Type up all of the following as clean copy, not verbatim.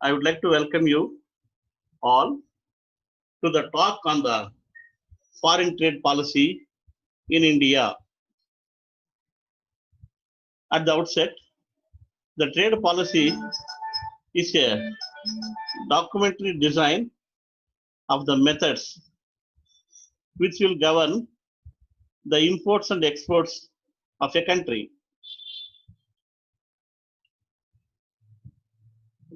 I would like to welcome you all to the talk on the foreign trade policy in India. At the outset, the trade policy is a documentary design of the methods which will govern the imports and exports of a country.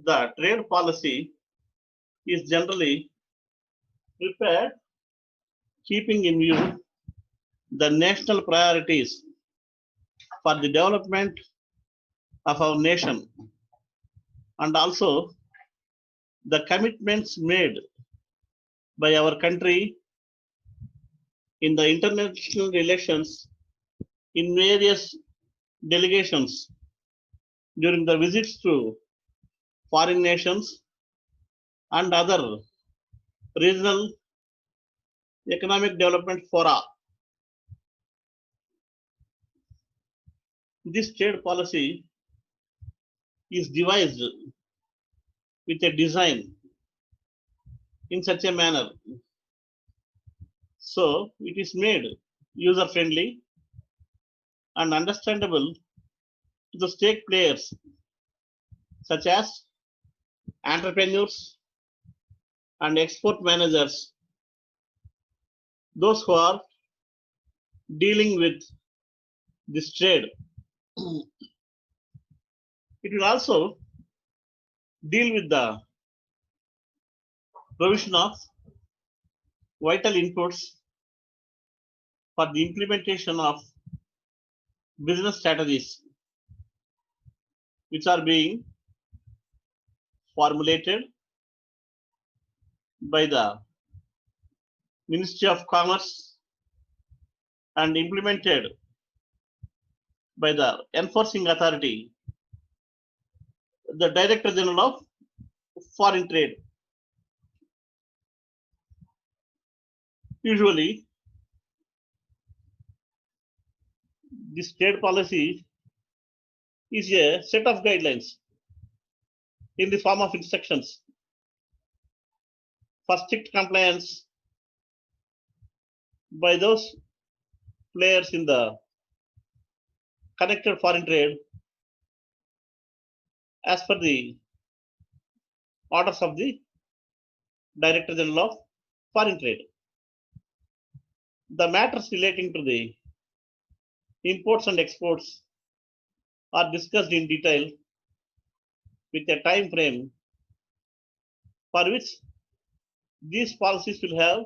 The trade policy is generally prepared keeping in view the national priorities for the development of our nation and also the commitments made by our country in the international relations in various delegations during the visits to foreign nations and other regional economic development fora. This trade policy is devised with a design in such a manner. So it is made user friendly and understandable to the stake players such as entrepreneurs and export managers, those who are dealing with this trade. It will also deal with the provision of vital inputs for the implementation of business strategies which are being formulated by the Ministry of Commerce and implemented by the enforcing authority, the Director General of Foreign Trade. Usually, this trade policy is a set of guidelines in the form of instructions for strict compliance by those players in the connected foreign trade as per the orders of the Director General of Foreign Trade. The matters relating to the imports and exports are discussed in detail with a time frame for which these policies will have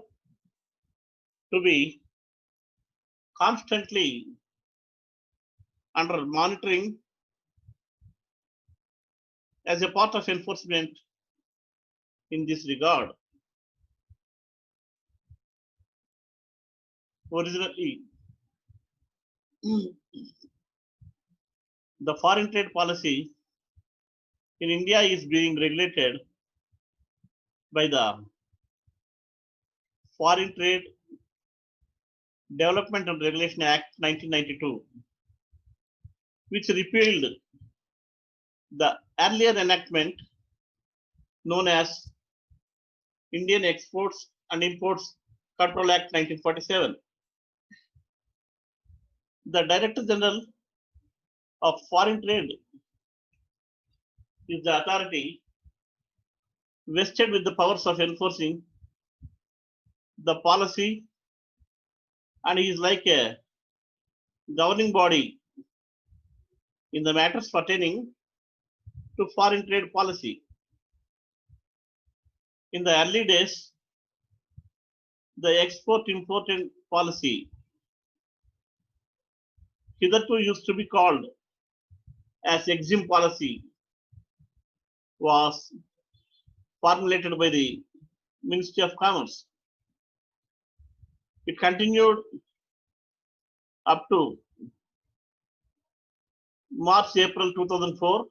to be constantly under monitoring as a part of enforcement in this regard. Originally, the foreign trade policy in India is being regulated by the Foreign Trade Development and Regulation Act 1992, which repealed the earlier enactment known as Indian Exports and Imports Control Act 1947. The Director General of Foreign Trade is the authority vested with the powers of enforcing the policy, and he is like a governing body in the matters pertaining to foreign trade policy. In the early days, the export-import policy hitherto used to be called as EXIM policy was formulated by the Ministry of Commerce. It continued up to March-April 2004,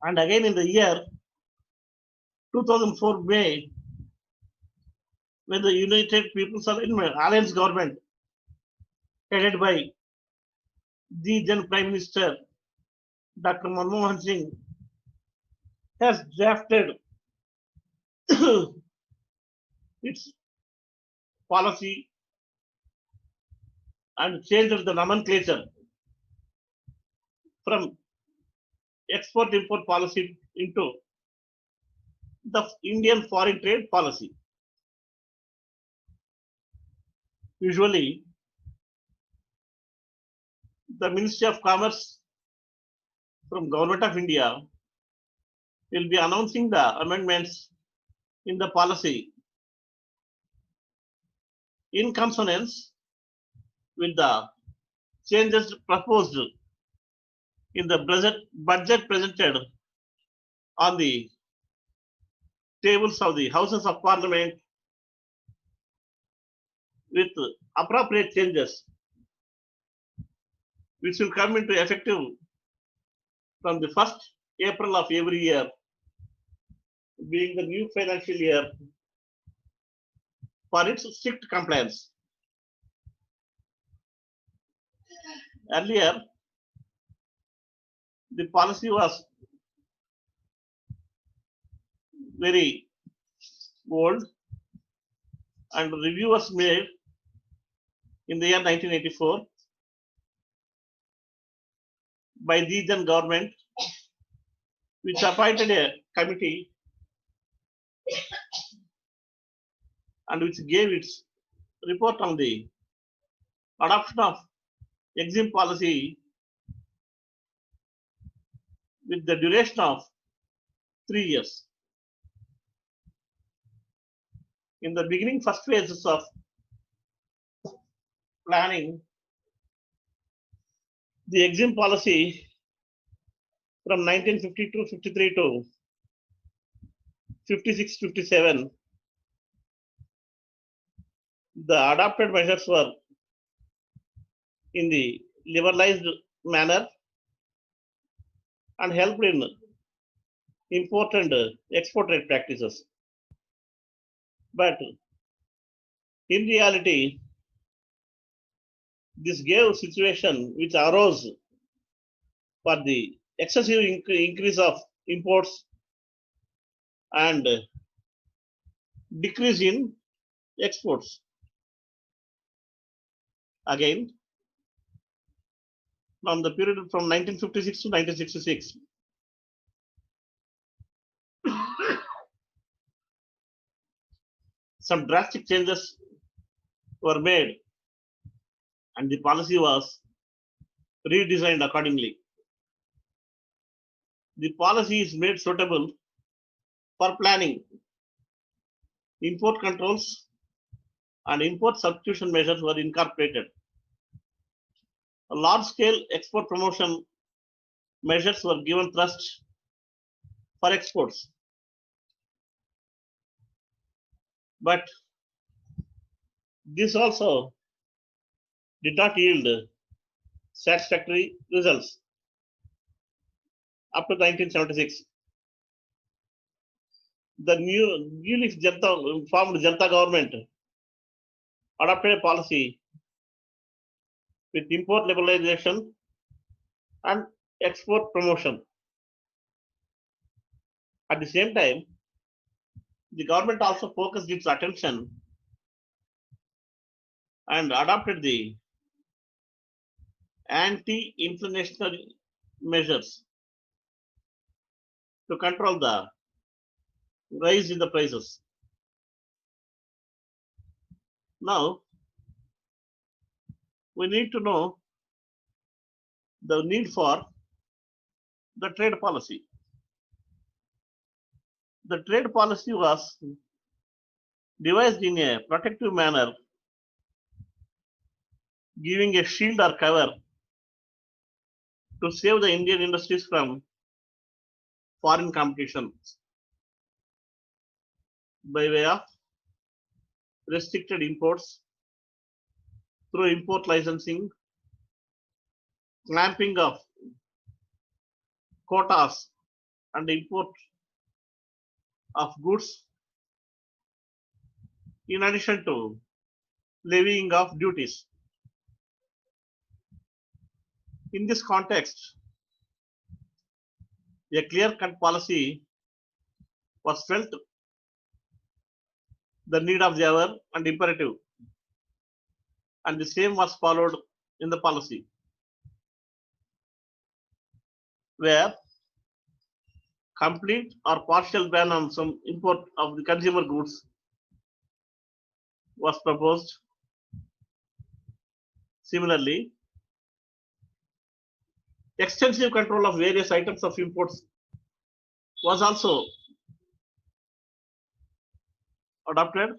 and again in the year 2004 May, when the United People's Alliance government headed by the then Prime Minister Dr. Manmohan Singh has drafted its policy and changed the nomenclature from export import policy into the Indian foreign trade policy. Usually, the Ministry of Commerce from Government of India will be announcing the amendments in the policy in consonance with the changes proposed in the budget presented on the tables of the Houses of Parliament with appropriate changes which will come into effective from the 1st April of every year, being the new financial year, for its strict compliance. Earlier, the policy was very old and review was made in the year 1984 by the then government, which appointed a committee and which gave its report on the adoption of EXIM policy with the duration of 3 years. In the beginning, first phases of planning, the EXIM policy from 1952-53 to 56-57, the adopted measures were in the liberalized manner and helped in import and export trade practices. But in reality, this gave situation which arose for the excessive increase of imports and decrease in exports. Again, from the period from 1956 to 1966, some drastic changes were made and the policy was redesigned accordingly. The policy is made suitable for planning, import controls, and import substitution measures were incorporated. A large-scale export promotion measures were given thrust for exports. But this also did not yield satisfactory results up to 1976. The newly formed Janata government adopted a policy with import liberalization and export promotion. At the same time, the government also focused its attention and adopted the anti-inflationary measures to control the rise in the prices. Now, we need to know the need for the trade policy. The trade policy was devised in a protective manner, giving a shield or cover to save the Indian industries from foreign competition by way of restricted imports through import licensing, clamping of quotas and import of goods, in addition to levying of duties. In this context, A clear-cut policy was felt the need of the hour and imperative, and the same was followed in the policy, where complete or partial ban on some import of the consumer goods was proposed. Similarly, extensive control of various items of imports was also adopted.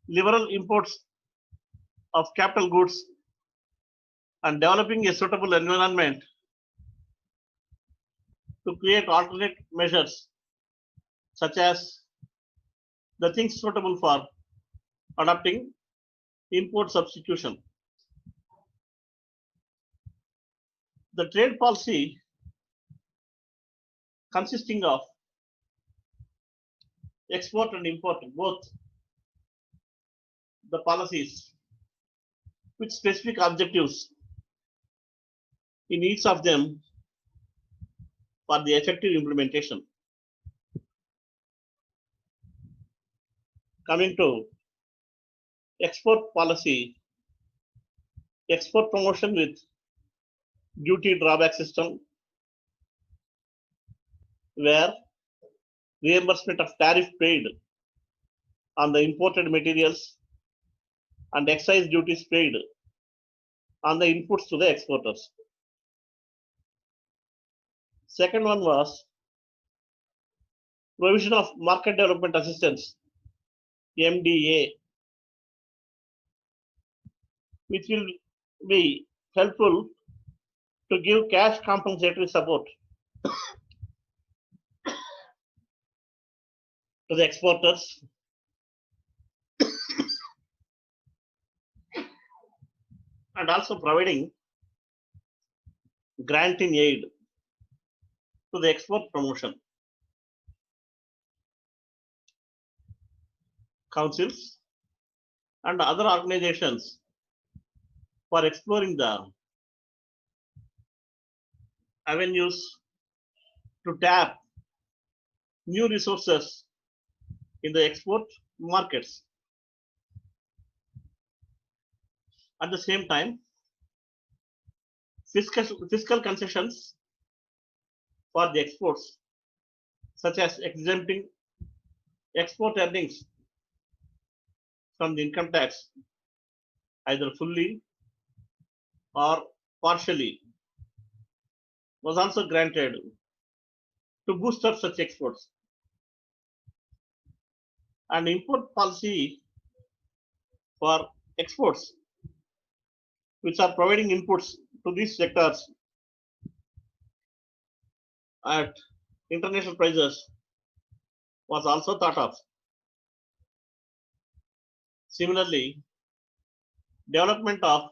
Liberal imports of capital goods and developing a suitable environment to create alternate measures such as the things suitable for adopting import substitution. The trade policy consisting of export and import, both the policies with specific objectives in each of them for the effective implementation. Coming to export policy, export promotion with duty drawback system, where reimbursement of tariff paid on the imported materials and excise duties paid on the inputs to the exporters. Second one was provision of market development assistance, MDA, which will be helpful to give cash compensatory support to the exporters and also providing grant in aid to the export promotion. Councils and other organizations for exploring the avenues to tap new resources in the export markets. At the same time, fiscal concessions for the exports, such as exempting export earnings from the income tax, either fully or partially, was also granted to boost up such exports. And import policy for exports, which are providing inputs to these sectors at international prices, was also thought of. Similarly, development of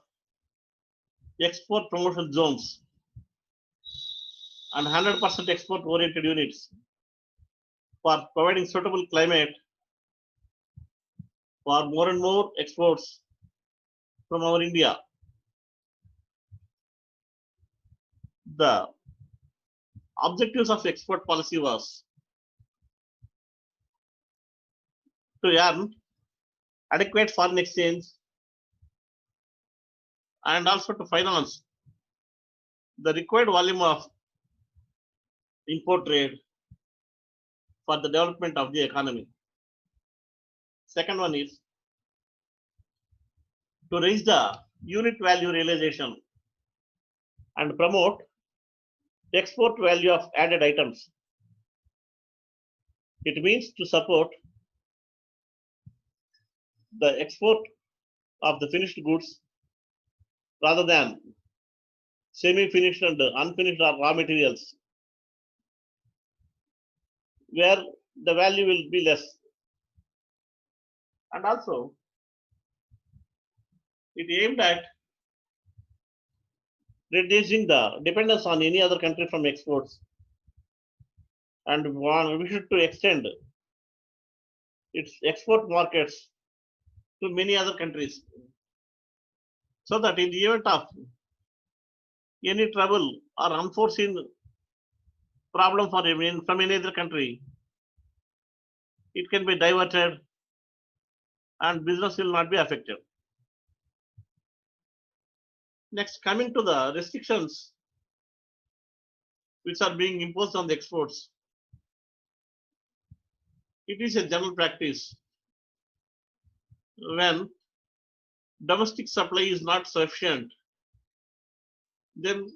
export promotion zones and 100% export oriented units for providing suitable climate for more and more exports from our India. The objectives of export policy was to earn adequate foreign exchange and also to finance the required volume of import trade for the development of the economy. Second one is to raise the unit value realization and promote export value of added items. It means to support the export of the finished goods rather than semi-finished and unfinished raw materials, where the value will be less. And also, it aimed at reducing the dependence on any other country from exports and we should to extend its export markets to many other countries, so that in the event of any trouble or unforeseen problem from any other country, it can be diverted and business will not be affected. Next, coming to the restrictions which are being imposed on the exports, it is a general practice when domestic supply is not sufficient, then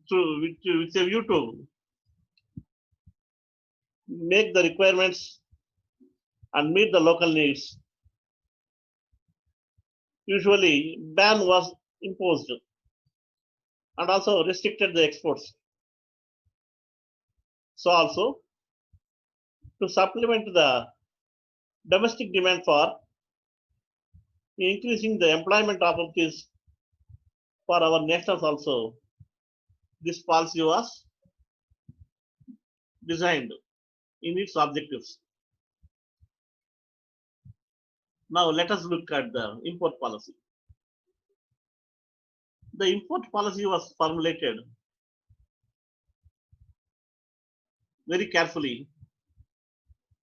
with a view to make the requirements and meet the local needs, usually ban was imposed and also restricted the exports. So also to supplement the domestic demand for increasing the employment opportunities for our nationals also, this policy was designed in its objectives. Now let us look at the import policy. The import policy was formulated very carefully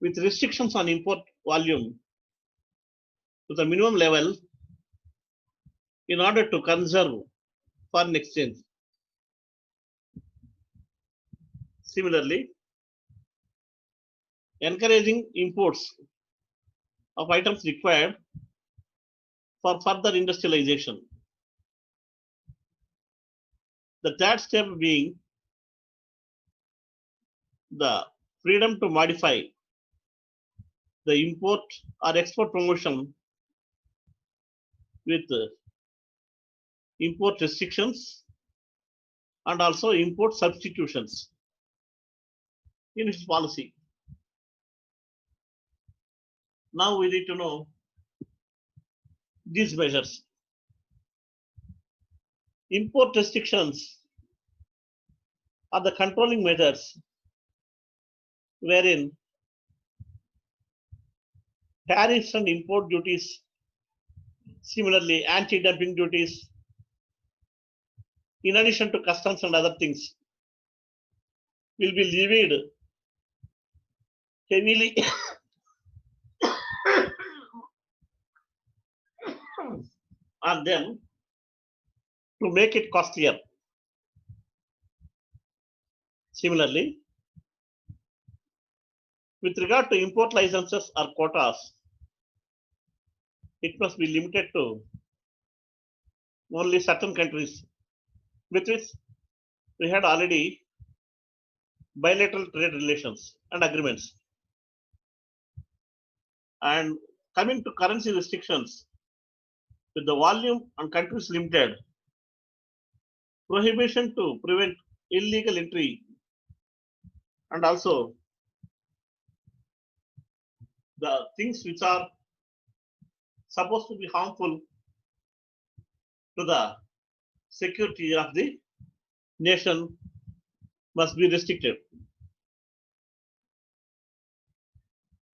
with restrictions on import volume to the minimum level in order to conserve foreign exchange. Similarly, encouraging imports of items required for further industrialization. The third step being the freedom to modify the import or export promotion with import restrictions and also import substitutions in its policy. Now we need to know these measures. Import restrictions are the controlling measures wherein tariffs and import duties, similarly anti-dumping duties, in addition to customs and other things, will be levied heavily on them to make it costlier. Similarly, with regard to import licenses or quotas, it must be limited to only certain countries with which we had already bilateral trade relations and agreements. And coming to currency restrictions, with the volume and countries limited, prohibition to prevent illegal entry and also the things which are supposed to be harmful to the security of the nation must be restricted.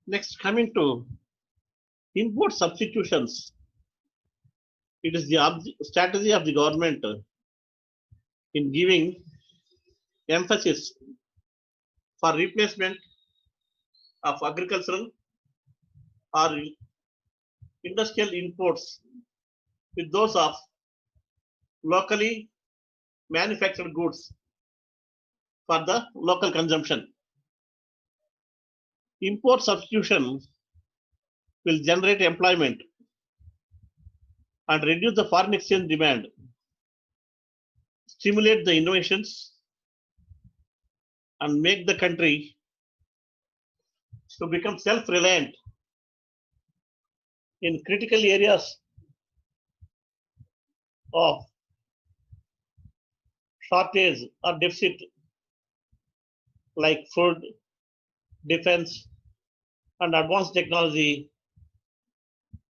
Next, coming to import substitutions, it is the strategy of the government in giving emphasis for replacement of agricultural or industrial imports with those of locally manufactured goods for the local consumption. Import substitution will generate employment and reduce the foreign exchange demand, stimulate the innovations, and make the country to become self-reliant in critical areas of shortage or deficit like food, defense, and advanced technology,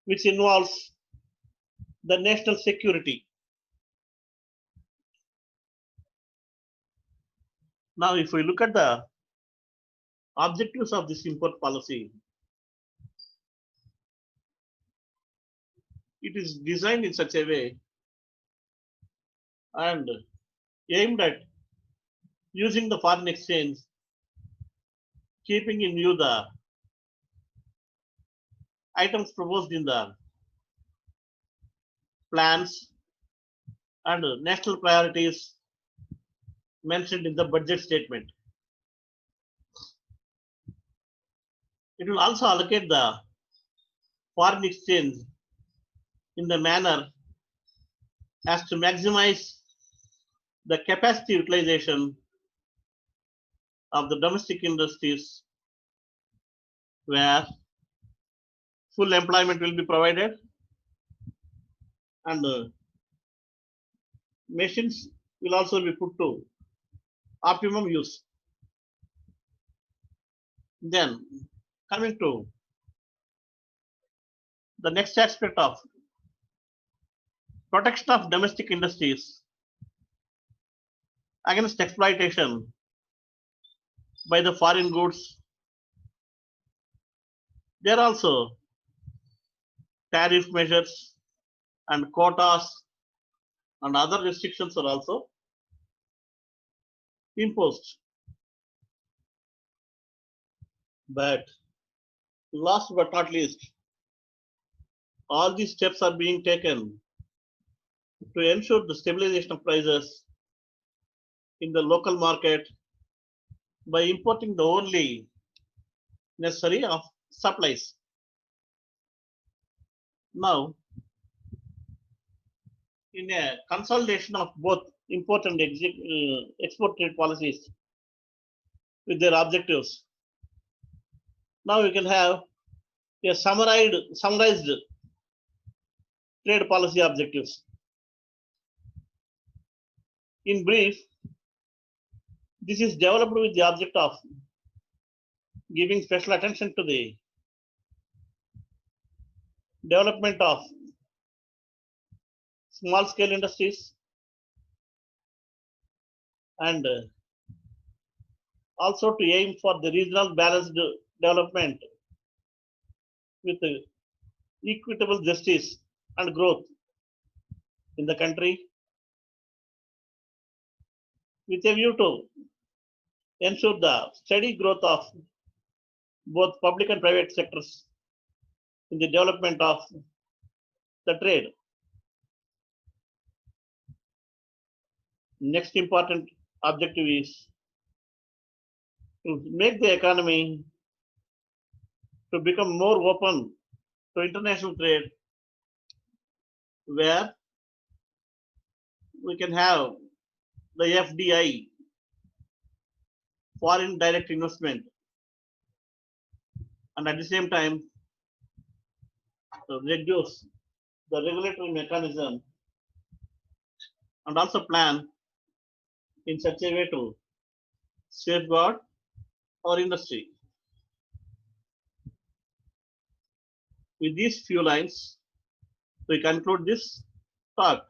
which involves the national security. Now, if we look at the objectives of this import policy, it is designed in such a way and aimed at using the foreign exchange, keeping in view the items proposed in the plans and national priorities mentioned in the budget statement. It will also allocate the foreign exchange in the manner as to maximize the capacity utilization of the domestic industries where full employment will be provided and machines will also be put to optimum use. Then coming to the next aspect of protection of domestic industries against exploitation by the foreign goods. There are also tariff measures and quotas and other restrictions are also imposed. But last but not least, all these steps are being taken to ensure the stabilization of prices in the local market by importing the only necessary of supplies. Now, in a consolidation of both import and export trade policies with their objectives, now we can have a summarized trade policy objectives. In brief, this is developed with the object of giving special attention to the development of small scale industries and also to aim for the regional balanced development with equitable justice and growth in the country with a view to ensure the steady growth of both public and private sectors in the development of the trade. Next important objective is to make the economy to become more open to international trade, where we can have the FDI, foreign direct investment, and at the same time to reduce the regulatory mechanism and also plan in such a way to safeguard our industry. With these few lines, we conclude this talk.